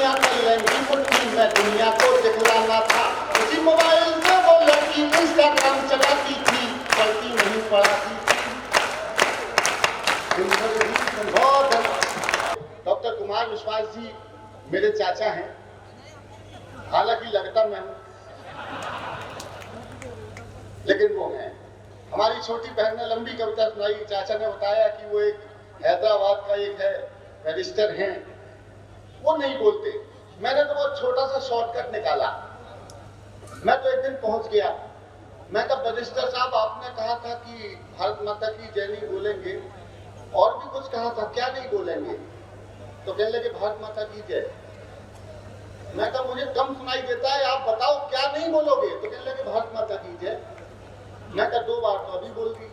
दुनिया कल्याण की मुट्ठी में दुनिया को दिखलाना था। उसी मोबाइल से वो लड़की इंस्टाग्राम चलाती थी, पढ़ती नहीं पढ़ाती थी। डॉक्टर कुमार विश्वास जी मेरे चाचा हैं, हालांकि लगता मैं हूं, लेकिन वो हैं। हमारी छोटी बहन ने लंबी कविता सुनाई। चाचा ने बताया कि वो एक हैदराबाद का एक है बैरिस्टर हैं, वो नहीं बोलते। मैंने तो बहुत छोटा सा शॉर्टकट निकाला। मैं तो एक दिन पहुंच गया, मैं कहा बैरिस्टर साहब आपने कहा था कि भारत माता की जय नहीं बोलेंगे, और भी कुछ कहा था, क्या नहीं बोलेंगे? तो कहने लगे भारत माता की जय। मैं कहा मुझे कम सुनाई देता है, आप बताओ क्या नहीं बोलोगे? तो कहने लगे भारत माता की जय। मैं कहा 2 बार तो अभी बोल दी।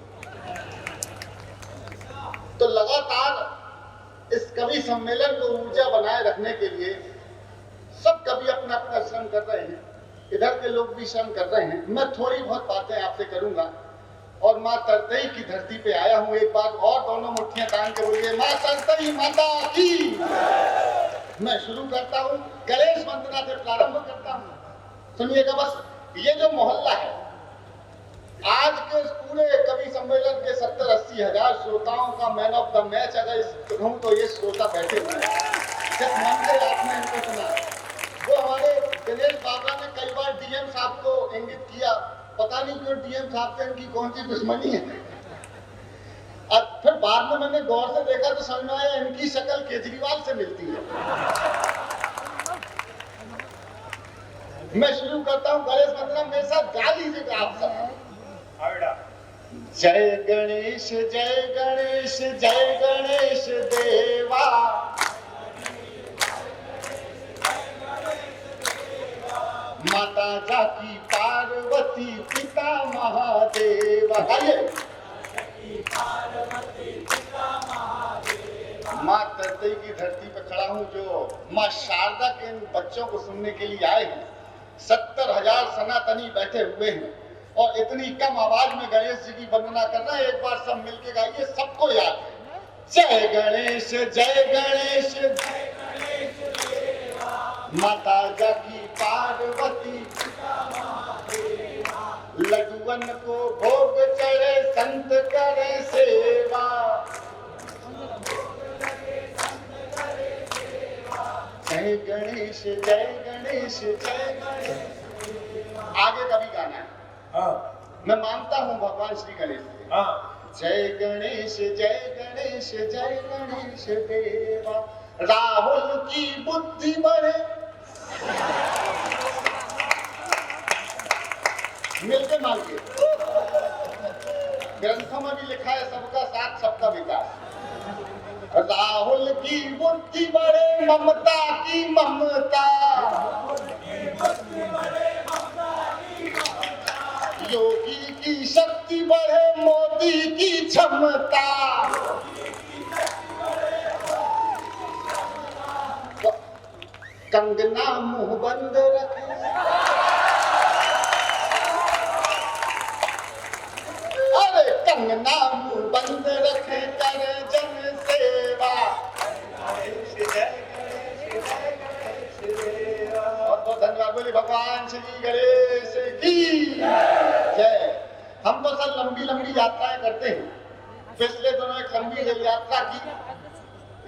तो लगातार इस कवि सम्मेलन को ऊर्जा बनाए रखने के लिए सब कवि अपना अपना श्रम कर रहे हैं, इधर के लोग भी श्रम कर रहे हैं। मैं थोड़ी बहुत बातें आपसे करूंगा और माँ तरतई की धरती पे आया हूं। एक बार और दोनों मुट्ठियां तान के बोलिए, माँ तरतई माता की। मैं शुरू करता हूं, गणेश वंदना से प्रारंभ करता हूं। सुनिएगा बस, ये जो मोहल्ला है, आज के पूरे कवि सम्मेलन के 70-80 हजार श्रोताओं का मैन ऑफ द मैच अगर कहूं तो ये श्रोता बैठे हुए हैं। सिर्फ मन से आपने इनको सुना। वो हमारे गणेश बाबा ने कई बार डीएम साहब को इंगित किया, पता नहीं क्यों डीएम साहब से इनकी कौन सी दुश्मनी है। और फिर बाद में मैंने गौर से देखा तो समझ में आया इनकी शक्ल केजरीवाल से मिलती है। मैं शुरू करता हूँ गणेश वंदना, मेरे साथ गा लीजिएगा आप सब। जय गणेश जय गणेश जय गणेश देवा, माता जाकी पार्वती पिता महादेव। माँ तरतई की धरती पर खड़ा हूँ, जो माँ शारदा के इन बच्चों को सुनने के लिए आए हैं। 70,000 सनातनी बैठे हुए हैं और इतनी कम आवाज में गणेश जी की वंदना करना है। एक बार सब मिलके गाइए, सबको याद है। जय गणेश जय गणेश जय गणेश देवा, माता जाकी पार्वती लड्डुअन को भोग चढ़े संत करे सेवा। जय गणेश जय गणेश जय गणेश। आगे कभी गाना है। मैं मानता हूँ भगवान श्री गणेश से। जय गणेश जय गणेश जय गणेश देवा, राहुल की बुद्धि बढ़े। मिलके मांगिए, ग्रंथों में भी लिखा है सबका साथ सबका विकास। राहुल की बुद्धि बढ़े, ममता की ममता, योगी की शक्ति बढ़े, मोदी की क्षमता। कंगना मुंह बंद रखे, अरे कंगना मुंह बंद रखे, करे जन सेवा। बहुत बहुत धन्यवाद। बोले भगवान श्री गणेश की जय। हम तो सर लंबी लंबी यात्राएं करते हैं। पिछले दिनों एक लंबी रेल यात्रा की।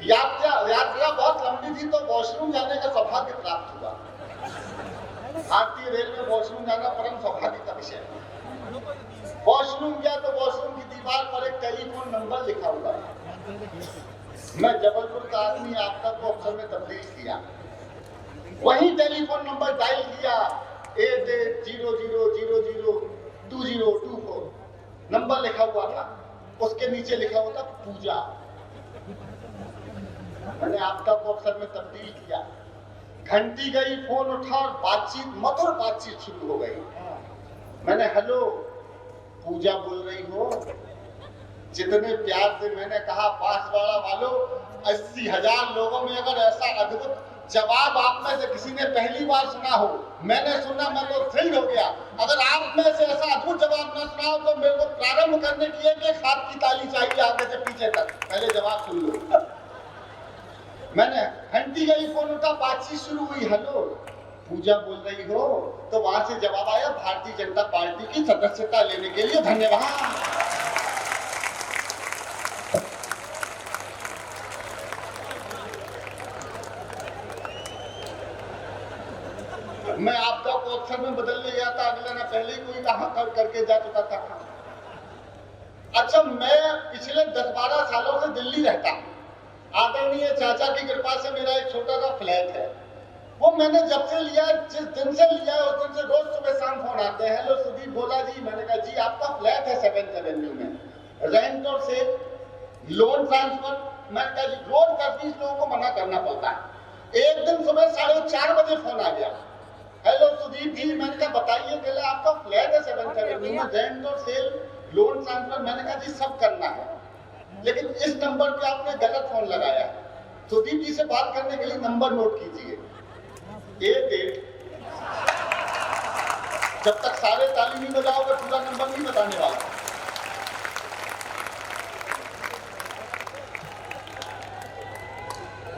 यात्रा बहुत लंबी थी तो वॉशरूम जाने का सौभाग्य प्राप्त हुआ। भारतीय रेल में वॉशरूम जाना परम सौभाग्य का विषय है। वॉशरूम गया तो वॉशरूम की दीवार पर एक टेलीफोन नंबर लिखा हुआ है। मैं जबलपुर का आदमी, आपका को अफसर में तब्दील किया, वही टेलीफोन नंबर डायल किया 8800002024 नंबर लिखा हुआ था। उसके नीचे लिखा हुआ था पूजा। मैंने आपका को अफसर में तब्दील किया। घंटी गई, फोन उठा और बातचीत, मधुर बातचीत शुरू हो गई। मैंने हेलो पूजा बोल रही हो? जितने प्यार से मैंने कहा, बांसवाड़ा वालों 80,000 लोगों में अगर ऐसा अद्भुत जवाब आप में से किसी ने पहली बार सुना हो, मैंने सुना, मैं तो थ्रिल हो गया। अगर आप में से ऐसा अद्भुत जवाब न सुना हो तो मेरे को प्रारंभ करने के लिए एक हाथ की ताली चाहिए आगे से पीछे तक। पहले जवाब सुन लो। मैंने घंटी गई, फोन उठा, बातचीत शुरू हुई, हेलो पूजा बोल रही हो? तो वहां से जवाब आया, भारतीय जनता पार्टी की सदस्यता लेने के लिए धन्यवाद। मैं आपदा को अक्सर में बदलने गया था, अगले ना पहले ही कोई कहा करके जा चुका था। अच्छा, मैं पिछले 10-12 सालों से दिल्ली रहता हूँ। आदरणीय चाचा की कृपा से मेरा एक छोटा सा फ्लैट है। वो मैंने जब से लिया, जिस दिन से लिया उस दिन से रोज सुबह शाम फोन आते हैं, हेलो सुदीप बोला जी। मैंने कहा जी आपका फ्लैट है 7th एवेन्यू में, रेंट और सेल, लोन ट्रांसफर। मैंने कहा जी रोज 10-20 लोगों को मना करना पड़ता है। एक दिन सुबह 4:30 बजे फोन आ गया, हेलो सुदीप जी। मैंने कहा बताइए, कहला आपका फ्लैट है 7th एवेन्यू में, रेंट और सेल, लोन ट्रांसफर। मैंने कहा जी सब करना है, लेकिन इस नंबर पे आपने गलत फोन लगाया है। सुदीप जी से बात करने के लिए नंबर नोट कीजिए, 88। जब तक सारे ताली नहीं बजाओगे पूरा नंबर नहीं बताने वाला।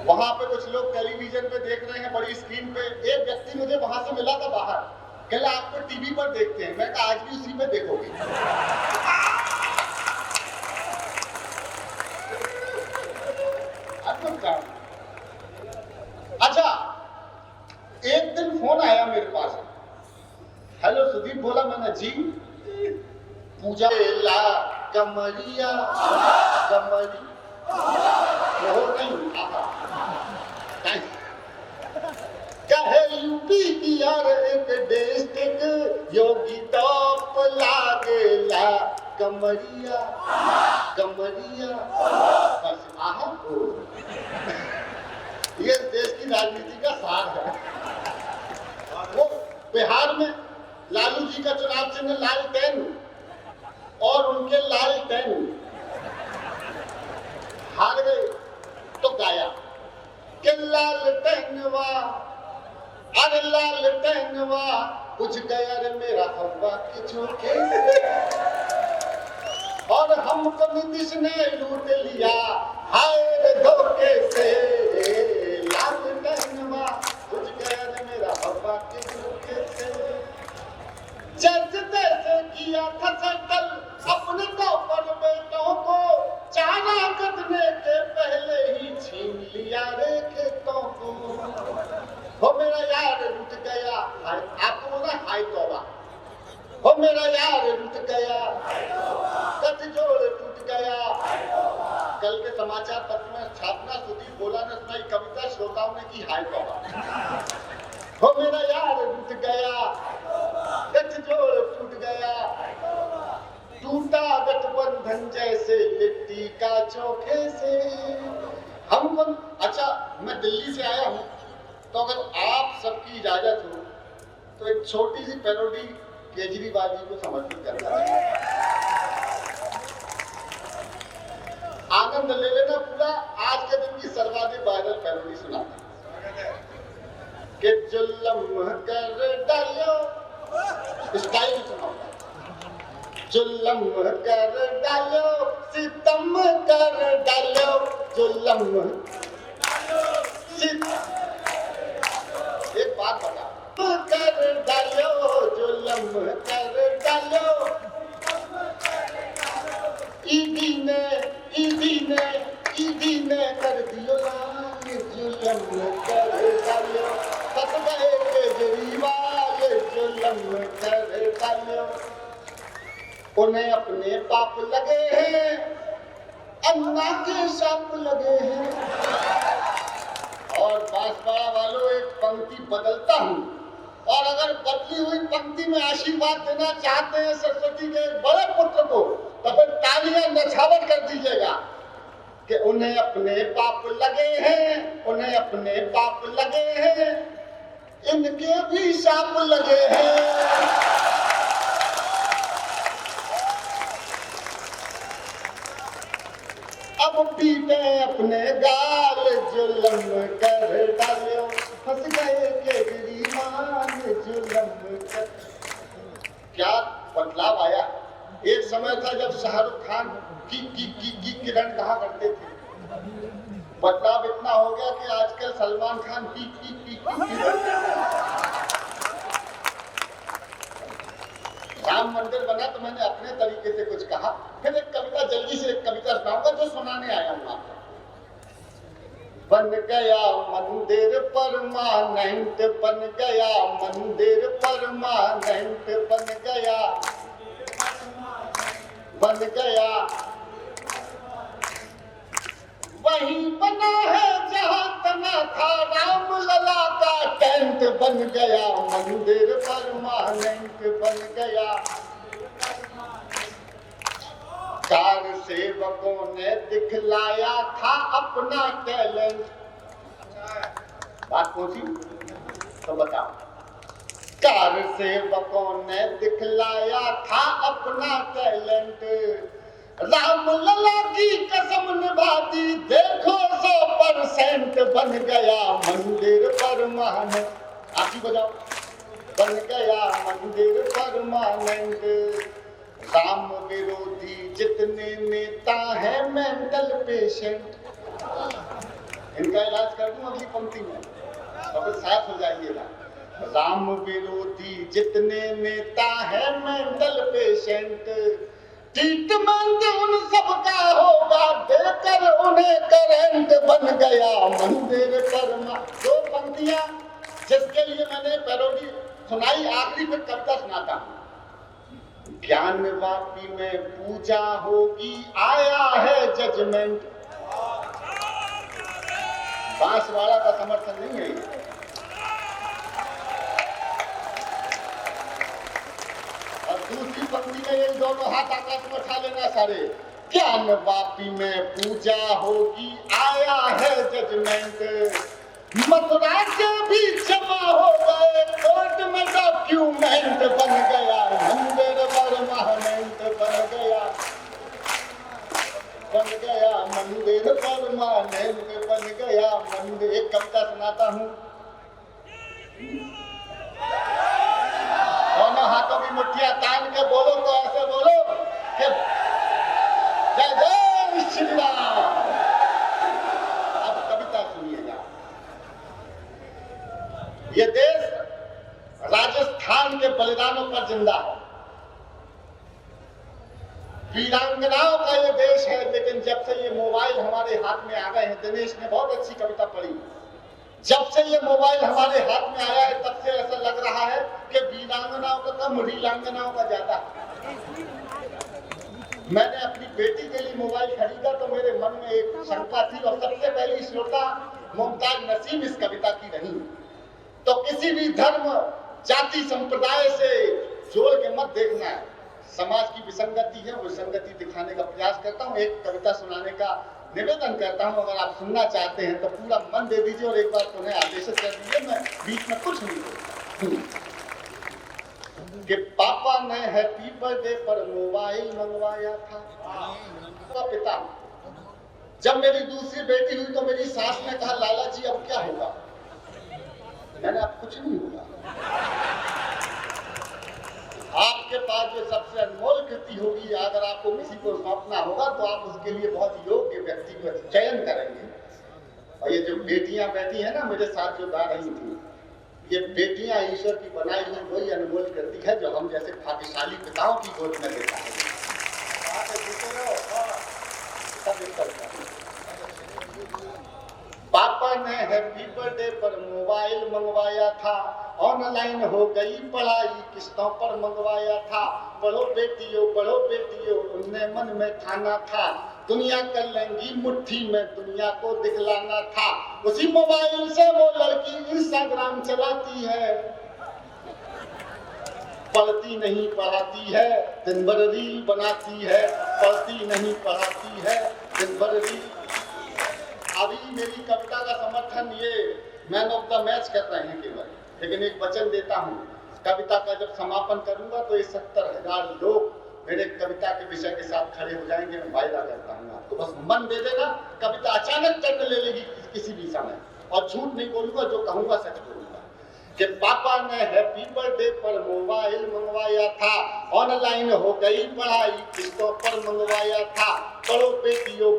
वहां पे कुछ लोग टेलीविजन पे देख रहे हैं, बड़ी स्क्रीन पे। एक व्यक्ति मुझे वहां से मिला था बाहर, कहला आपको टीवी पर देखते हैं। मैं कहा आज भी उसी पे देखोगे। अच्छा, एक दिन फोन आया मेरे पास, हेलो सुदीप बोला। मैंने जी पूजा ला कमरिया कमरी वो नहीं कहे यूपी की यार एक डिस्ट्रिक्ट योगी टॉप लागेला कमरिया कमरिया। बस आहा ये देश की राजनीति का सार है। वो बिहार में लालू जी का चुनाव चिन्ह लालटेन और उनके लालटेन हार गए, तो गाया कि लालटेनवा अरे लालटेनवा कुछ गया रे मेरा हवा के झोंके और हमको नीतीश ने लूट लिया हाय रे धोखे से। लालटेनवा कुछ गया रे मेरा हवा के झोंके से। जैसे तैसे किया था सेटल अपने कॉपर बेटों को, चारा कटने के पहले ही छीन लिया रे खेतों को। हो मेरा यार रुठ गया, आपको बोला हाय तौबा। हो मेरा यार रुठ गया, गठजोड़ टूट गया। कल के समाचार पत्र में छापना सुदीप बोला ने सुनाई कविता, श्रोताओं ने की हाय तौबा। हो मेरा यार रुठ गया, गठजोड़ टूट गया, टूटा गठबंधन जैसे लिट्टी का चोखे से। हम अच्छा, मैं दिल्ली से आया हूं, तो अगर आप सबकी इजाजत हो तो एक छोटी सी पैरोडी केजरीवाल जी को समर्पित करना है। आनंद ले लेना पूरा। आज के दिन की सर्वाधिक वायरल पैरोडी सुनाता कि जुल्म कर डालो, स्टाइल सुनाओ, जुल्म कर डालो सितम कर डालो, जुल्म एक बात बता कर डालो, जुल्म कर डालो। ईदी ने कर दियो लाल, जुल्म कर डालो। फंस गए केजरीवाल, जुल्म कर डालो। उन्हें अपने पाप लगे हैं, अन्ना के साप लगे हैं। और बांसवाड़ा वालों एक पंक्ति बदलता हूं, और अगर बदली हुई पंक्ति में आशीर्वाद देना चाहते हैं सरस्वती के एक बड़े पुत्र को, तो फिर तालियां नछावर कर दीजिएगा कि उन्हें अपने पाप लगे हैं, उन्हें अपने पाप लगे हैं, इनके भी साप लगे हैं। अब पीटे अपने गाल, जुल्म कर डालो। फंस गए केजरीवाल, जुल्म कर। क्या बदलाव आया। एक समय था जब शाहरुख खान की किरण कहा करते थे। बदलाव इतना हो गया कि सलमान खान की राम मंदिर बना तो मैंने अपने तरीके से कुछ कहा। फिर एक कविता, जल्दी से एक कविता सुनाऊंगा जो सुनाने आया हूं आपको। बन गया मंदिर परमानेंट, बन गया मंदिर परमानेंट, बन गया, बन गया वहीं बना है जहां तना था राम लला का टेंट। बन गया मंदिर परमानेंट, बन गया। कार सेवकों ने दिखलाया था अपना टैलेंट। बात पहुंची तो बताओ। कार सेवकों ने दिखलाया था अपना टैलेंट, राम लला की कसम निभा दी देखो 100%। बन गया मंदिर परमानेंट। आप ही बजाओ। बन गया मंदिर परमानेंट, राम विरोधी जितने नेता हैं मेंटल पेशेंट। इनका इलाज कर दूं अगली पंक्ति में तो फिर साफ हो जाइएगा। राम विरोधी जितने नेता हैं मेंटल पेशेंट, ट्रीटमेंट उन सबका होगा देकर उन्हें करंट। बन गया मंदिर परमा। दो पंक्तियां जिसके लिए मैंने पैरोडी सुनाई, आखिरी फिर कविता सुनाता हूं। ज्ञान वापी में पूजा होगी आया है जजमेंट। बांसवाड़ा का समर्थन नहीं है ये। और दूसरी पंक्ति में ये दोनों हाथ आकाश में उठा लेना सारे। ज्ञान वापी में पूजा होगी आया है जजमेंट, मथुरा के भी जमा हो गए कोर्ट में डॉक्यूमेंट। बन गया मंदिर परमानेंट, बन गया, बन गया मंदिर परमानेंट, बन गया मंदिर। एक कविता सुनाता हूं। दोनों हाथों की मुट्ठियां तान के बोलो तो ऐसे बोलो कि जय जय श्री राम। अब कविता सुनिएगा। ये देश राजस्थान के बलिदानों पर जिंदा है, वीरांगनाओं का ये देश है। लेकिन जब से ये मोबाइल हमारे हाथ में आ गए हैं, दिनेश ने बहुत अच्छी कविता पढ़ी, जब से ये मोबाइल हमारे हाथ में आया है तब से ऐसा लग रहा है कि वीरांगनाओं का कम रीलांगनाओं का ज्यादा। मैंने अपनी बेटी के लिए मोबाइल खरीदा तो मेरे मन में एक शंका थी, और सबसे पहली श्रोता मुमताज नसीम इस कविता की रही। तो किसी भी धर्म जाति संप्रदाय से जोड़ के मत देखना है, समाज की विसंगति है, विसंगति दिखाने का प्रयास करता हूँ। एक कविता सुनाने का निवेदन करता हूँ, अगर आप सुनना चाहते हैं तो पूरा मन दे दीजिए और एक बार उन्हें आदेशित कर दीजिए, मैं बीच में कुछ नहीं बोलूंगा। कि पापा ने हैप्पी बर्थडे पर मोबाइल मंगवाया था। पिता, जब मेरी दूसरी बेटी हुई तो मेरी सास ने कहा लाला जी अब क्या होगा। मैंने अब कुछ नहीं होगा। आपके पास जो सबसे अनमोल कृति होगी, अगर आपको किसी को सौंपना होगा तो आप उसके लिए बहुत योग्य व्यक्ति का चयन करेंगे। और ये जो बेटियां बैठी हैं ना मेरे साथ जो गा रही थी, ये बेटियां ईश्वर की बनाई हुई वही अनमोल कृति है जो हम जैसे भाग्यशाली पिताओं की गोद में देता है। पापा ने हैप्पी बर्थडे पर मोबाइल मंगवाया था, ऑनलाइन हो गई पढ़ाई किस्तों पर मंगवाया था। पढ़ो बेटियों उनने मन में ठाना था, दुनिया कर लेंगी मुट्ठी में दुनिया को दिखलाना था। उसी मोबाइल से वो लड़की इंस्टाग्राम चलाती है, पढ़ती नहीं पढ़ाती है, दिन भर रील बनाती है, पढ़ती नहीं पढ़ाती है, दिन भर रील। अभी मेरी कविता का समर्थन ये मैन ऑफ द मैच कर रहे हैं केवल, लेकिन एक वचन देता हूँ, कविता का जब समापन करूंगा तो ये 70,000 लोग मेरे कविता के विषय के साथ खड़े हो जाएंगे। मैं वायदा करता हूँ आपको, बस मन दे देना। कविता अचानक टर्न ले लेगी किसी भी समय, और झूठ नहीं बोलूंगा, जो कहूंगा सच बोलूंगा। कि पापा ने हैप्पी बर्थडे पर मोबाइल मंगवाया था, ऑनलाइन हो गई पढ़ाई किस्तों पर मंगवाया था। बड़ो बेटियों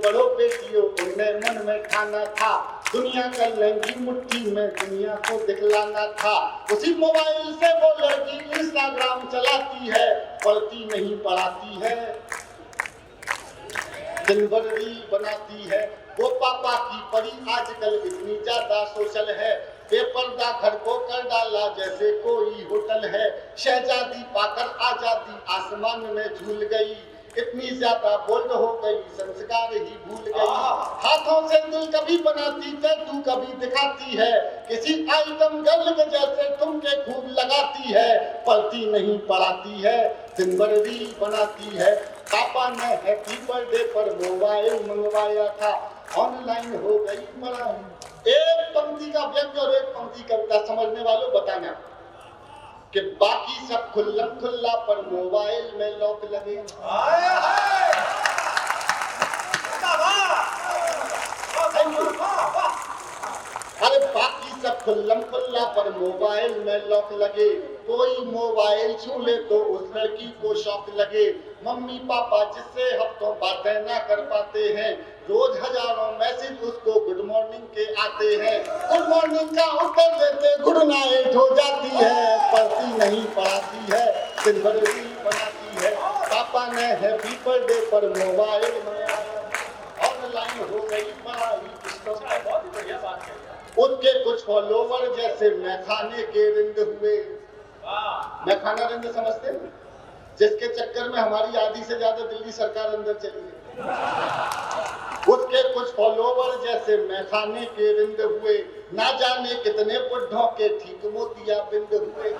उन्हें मन में ठाना था, दुनिया कर लेंगी मुट्ठी में दुनिया को दिखलाना था। उसी मोबाइल से वो लड़की इंस्टाग्राम चलाती है, पढ़ती नहीं पढ़ाती है, दिन भर रील बनाती है। वो पापा की परी आजकल इतनी ज्यादा सोशल है, बेपर्दा घर को कर डाला जैसे कोई होटल है। शहजादी पाकर आजादी आसमान में झूल गई, इतनी ज्यादा बोल्ड हो गई संस्कार ही भूल गई। हाथों से दिल कभी बनाती टैटू कभी दिखाती है, किसी आइटम गर्ल के जैसे ठुमके खूब लगाती है, पढ़ती नहीं पढ़ाती है, दिन भर रील बनाती है। पापा ने हैप्पी बर्थडे पर मोबाइल मंगवाया था, ऑनलाइन हो गई पढ़ाई। एक पंक्ति का व्यंग्य और एक पंक्ति कविता समझने वालों बताना कि बाकी सब खुल्लम खुल्ला पर मोबाइल में लॉक लगे। अरे बाकी सब खुल्लम खुल्ला पर मोबाइल में लॉक लगे, कोई मोबाइल छू ले तो उस लड़की को शौक लगे। मम्मी पापा जिससे हफ्तों बातें ना कर पाते हैं, रोज हजारों मैसेज उसको गुड मॉर्निंग के आते हैं। गुड मॉर्निंग का उत्तर देते गुड नाइट हो जाती है, पढ़ती नहीं पढ़ाती है, दिन भर रील बनाती है। पापा ने हैप्पी बर्थडे पर मोबाइल मंगवाया, ऑनलाइन हो गई पढ़ाई। बहुत बढ़िया बात है। उनके कुछ फॉलोवर जैसे मैखाने के रिंद हुए। मैखाना रिंद समझते हैं, जिसके चक्कर में हमारी आधी से ज्यादा दिल्ली सरकार अंदर चली गई। उसके कुछ फॉलोवर जैसे मैखाने के रिंद हुए, ना जाने कितने बुढ़ों के ठीक मोतिया बिंद हुए।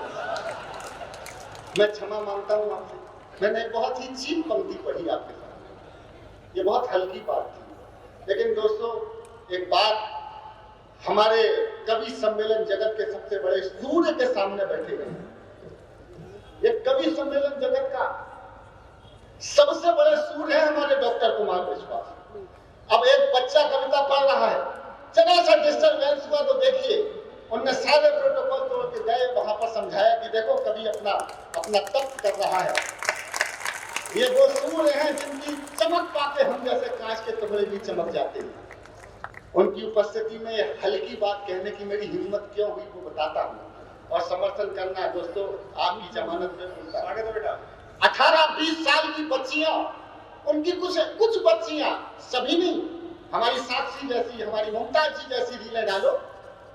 मैं क्षमा मांगता हूं आपसे, मैंने बहुत ही चीप पंक्ति पढ़ी आपके सामने, ये बहुत हल्की बात थी। लेकिन दोस्तों एक बात, हमारे कवि सम्मेलन जगत के सबसे बड़े सूर्य के सामने बैठे हुए हैं। ये कवि सम्मेलन जगत का सबसे बड़े सूर्य है हमारे डॉक्टर कुमार विश्वास। अब एक बच्चा कविता पढ़ रहा है, जरा सा डिस्टर्बेंस हुआ तो देखिए, उनने सारे प्रोटोकॉल तोड़ के गए, वहां पर समझाया कि देखो कवि अपना तप कर रहा है। ये वो सूर्य हैं जिनकी चमक पाके हम जैसे कांच के टुकड़े भी चमक जाते हैं। उनकी उपस्थिति में हल्की बात कहने की मेरी हिम्मत क्यों हुई वो बताता हूँ, और समर्थन करना दोस्तों आपकी जमानत में मिलता है। बेटा 18-20 साल की बच्चियां, उनकी कुछ बच्चियां, सभी नहीं, हमारी साक्षी जैसी, हमारी मुमताज जी जैसी रीलें डालो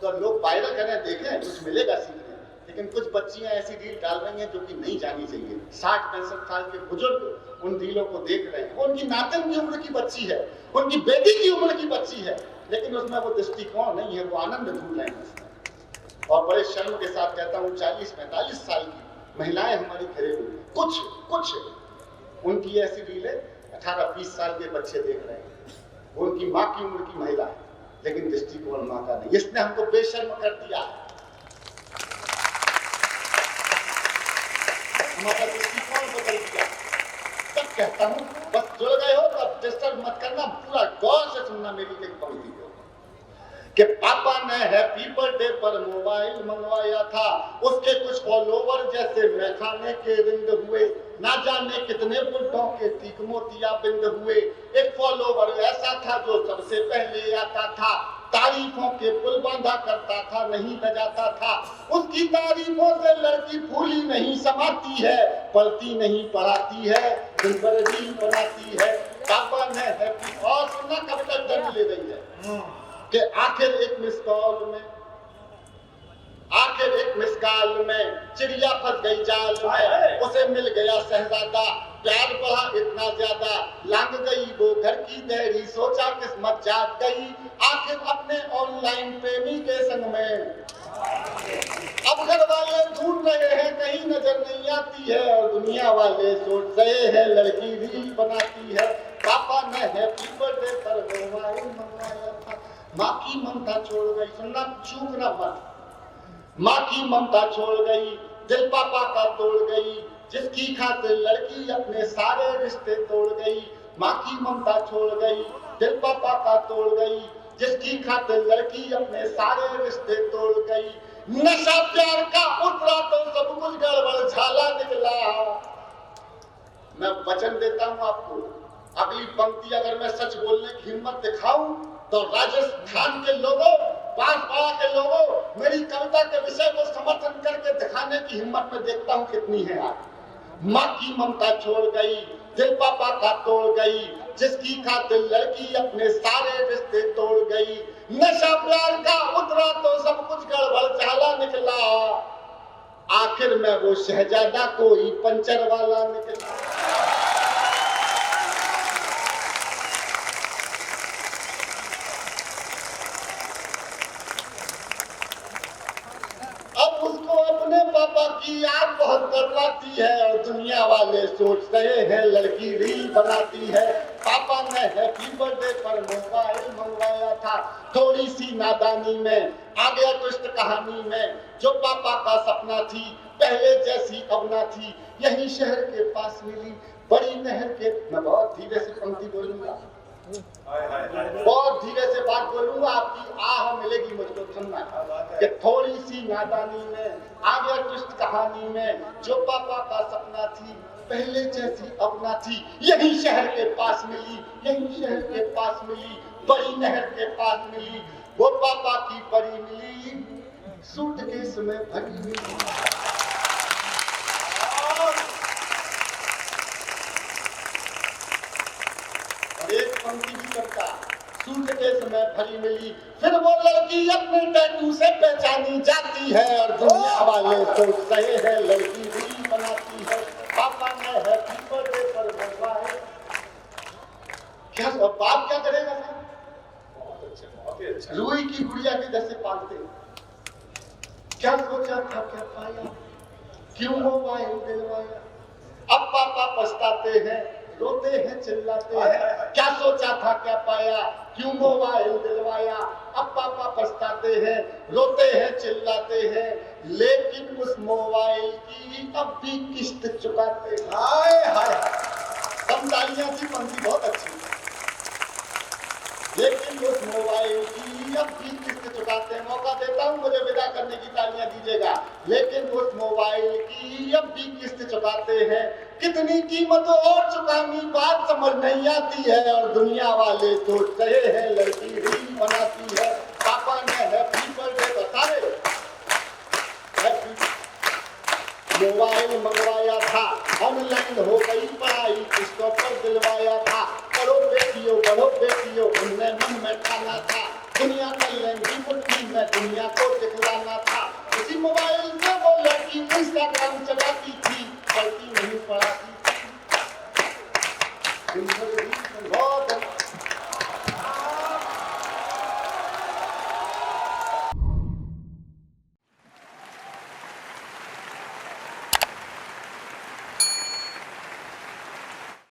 तो लोग वायरल करें, देखें कुछ मिलेगा सीखने। लेकिन कुछ बच्चियां ऐसी रील डाल रही हैं जो कि नहीं जानी चाहिए। 60-65 साल के बुजुर्ग उन रीलों को देख रहे हैं। वो उनकी नातिन की उम्र की बच्ची है, उनकी बेटी की उम्र की बच्ची है, लेकिन उसमें वो दृष्टिकोण नहीं है, वो आनंद ढूंढ रहे हैं उसमें। और बड़े शर्म के साथ कहता हूँ 40-45 साल की महिलाएं हमारी घरेलू, कुछ उनकी ऐसी रीलें 18-20 साल के बच्चे देख रहे हैं। वो उनकी माँ की उम्र की महिला है, लेकिन दृष्टिकोण माँ का नहीं। इसने हमको बेशर्म कर दिया, हमारा दृष्टिकोण बदल दिया। तब कहता हूँ बस जुड़ गए हो तो डिस्टर्ब मत करना, पूरा गौर से सुनना मेरी एक पंक्ति को, कि पापा ने हैप्पी बर्थडे पर मोबाइल मंगवाया था, उसके कुछ फॉलोवर जैसे मैखाने के रिंद हुए, ना जाने कितने बुढ़ों के तीख मोतिया बिंद हुए। एक फॉलोवर ऐसा था जो सबसे पहले आता था, तारीफों के पुल बांधा करता था, नहीं बजाता था। उसकी तारीफों से लड़की फूली नहीं समाती है, पढ़ती नहीं पढ़ाती है, दिन भर रील बनाती है। पापा ने हैप्पी, और सुनना कब तक दर्द ले रही है कि आखिर एक मिस कॉल में चिड़िया फंस गई जाल में, उसे मिल गया शहजादा, प्यार बढ़ा इतना ज्यादा, लांग गई वो घर की देरी, सोचा किस्मत जाग गई, आखिर अपने ऑनलाइन प्रेमी के संग में। अब घर वाले ढूंढ रहे हैं, कहीं नजर नहीं आती है, और दुनिया वाले सोच रहे हैं लड़की रील बनाती है। पापा ने हैप्पी बर्थडे पर मोबाइल मंगवाया था, माँ की ममता छोड़ गई, सुनना चूकना मत, माँ की ममता छोड़ गई, दिल पापा का तोड़ गई, जिसकी खातिर लड़की अपने सारे रिश्ते तोड़ गई। माँ की ममता छोड़ गई, दिल पापा का तोड़ गई, जिसकी खातिर लड़की अपने सारे रिश्ते तोड़ गई। नशा प्यार का उतरा तो सब कुछ गड़बड़ झाला निकला। मैं वचन देता हूं आपको, अगली पंक्ति अगर मैं सच बोलने की हिम्मत दिखाऊं तो राजस्थान के लोगों, बांसवाड़ा के लोगों, मेरी कविता के विषय को समर्थन करके दिखाने की हिम्मत में देखता हूं कितनी है आप। माँ की ममता छोड़ गई, दिल पापा का तोड़ गई, जिसकी खातिर लड़की अपने सारे रिश्ते तोड़ गई। नशा प्यार का उतरा तो सब कुछ गड़बड़ झाला निकला, आखिर में वो शहजादा कोई पंचर वाला निकला। अब उसको अपने पापा की याद बहुत करवाती है और दुनिया वाले सोच रहे हैं लड़की रील बनाती है। पापा ने हैप्पी बर्थडे पर मोबाइल मंगवाया था, थोड़ी सी नादानी में आ गया ट्विस्ट कहानी में। जो पापा का सपना थी पहले जैसी अब ना थी, यही शहर के पास मिली बड़ी नहर के। मैं बहुत धीरे से पंक्ति बोलूंगा, बहुत धीरे से बात बोलूंगा, आपकी आह मिलेगी मुझको सुनना। कि थोड़ी सी नादानी में आ गया ट्विस्ट कहानी में, जो पापा का सपना थी पहले जैसी अब ना थी, यही शहर के पास मिली, यही शहर के पास मिली, बड़ी नहर के पास मिली। वो पापा की परी मिली, सूटकेस में भरी मिली। एक पंक्ति भी करता, सूटकेस में भरी मिली। फिर वो लड़की अपने टैटू से पहचानी जाती है और दुनिया वाले सोच रहे हैं लड़की रील बनाती है। पापा ने हैप्पी बर्थडे पर मोबाइल, क्या बाप क्या करेगा सर? बहुत अच्छा, रूई की गुड़िया के जैसे पालते। क्या सोचा था क्या पाया, क्यों मोबाइल दिलवाया। अब पापा पछताते हैं, रोते हैं चिल्लाते हैं। क्या सोचा था क्या पाया, क्यों मोबाइल दिलवाया। अब पापा पछताते हैं, रोते हैं चिल्लाते हैं, लेकिन उस मोबाइल की अब भी किस्त चुकाते हैं। हाय हाय, तालियां थी, पंक्ति बहुत अच्छी। लेकिन उस मोबाइल की अब भी किस्त चुकाते हैं। मौका देता हूं, मुझे विदा करने की तालियां दीजिएगा। लेकिन उस मोबाइल की अब भी किस्त चुकाते हैं। कितनी कीमत और चुकानी बात समझ नहीं आती है और दुनिया वाले सोच रहे हैं लड़की रील बनाती है। पापा ने हैप्पी बर्थडे बता रहे, मोबाइल मंगवाया था, ऑनलाइन हो गई पढ़ाई, किस्तों पर दिलवाया था। पढ़ो बेटियों उनने मन में ठाना था, दुनिया कल्याणी मुट्ठी में दुनिया को दिखलाना था। उसी मोबाइल से वो लड़की इंस्टाग्राम चलाती थी, पढ़ती नहीं पढ़ाती थी।